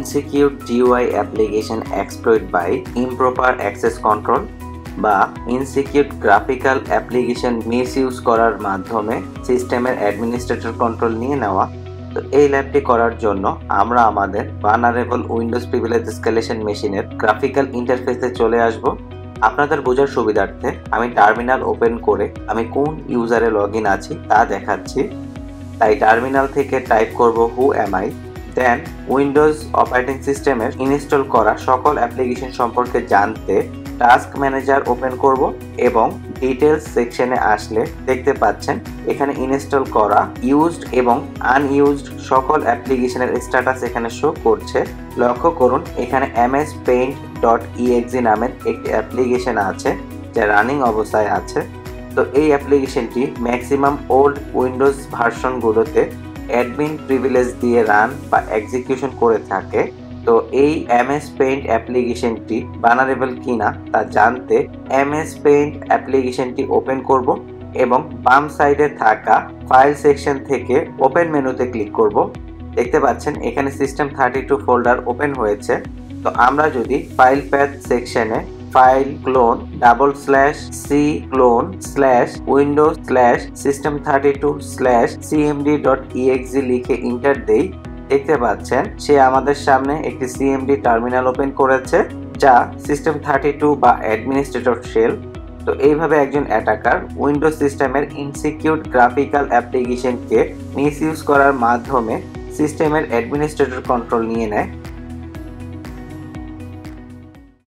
Insecure GUI application exploit by improper access control বা insecure graphical application misuse করার মাধ্যমে সিস্টেমের অ্যাডমিনিস্ট্রেটর কন্ট্রোল নিয়ে নেওয়া। তো এই ল্যাবটি করার জন্য আমরা আমাদের ভালনারেবল উইন্ডোজ প্রিভিলেজ এসকেলেশন মেশিনের গ্রাফিক্যাল ইন্টারফেসে চলে আসব। আপনাদের বোঝার সুবিধার্থে আমি টার্মিনাল ওপেন করে আমি কোন ইউজারে লগইন আছি তা দেখাচ্ছি। তাই টার্মিনাল থেকে টাইপ করব who am I, then Windows operating সিস্টেমের ইনস্টল করা সকল অ্যাপ্লিকেশন সম্পর্কে জানতে টাস্ক ম্যানেজার ওপেন করব এবং ডিটেলস সেকশনে আসলে দেখতে পাচ্ছেন এখানে ইনস্টল করা ইউজড এবং আনইউজড সকল অ্যাপ্লিকেশনের স্ট্যাটাস এখানে শো করছে। লক্ষ্য করুন এখানে mspaint.exe নামের একটি অ্যাপ্লিকেশন আছে যা রানিং অবস্থায় আছে। তো এই অ্যাপ্লিকেশনটি ম্যাক্সিমাম ওল্ড উইন্ডোজ ভার্সনগুলোতে অ্যাডমিন প্রিভিলেজ দিয়ে রান বা এক্সিকিউশন করে থাকে। তো এই MS Paint অ্যাপ্লিকেশনটি ভালনারেবল কিনা তা জানতে MS Paint অ্যাপ্লিকেশনটি ওপেন করব এবং বাম সাইডে থাকা ফাইল সেকশন থেকে ওপেন মেনুতে ক্লিক করব। দেখতে পাচ্ছেন এখানে সিস্টেম 32 ফোল্ডার ওপেন হয়েছে। তো আমরা যদি ফাইল প্যাথ সেকশনে ফাইল ক্লোন /c clone/windows/system32/cmd.exe লিখে এন্টার দেই, দেখতে পাচ্ছেন সে আমাদের সামনে একটি CMD টার্মিনাল ওপেন করেছে যা সিস্টেম 32 বা অ্যাডমিনিস্ট্রেটর শেল। তো এইভাবে একজন অ্যাটাকার উইন্ডোজ সিস্টেমের ইনসিকিউর গ্রাফিক্যাল অ্যাপ্লিকেশনকে মিসইউজ করার মাধ্যমে সিস্টেমের অ্যাডমিনিস্ট্রেটর কন্ট্রোল নিয়ে নেয়।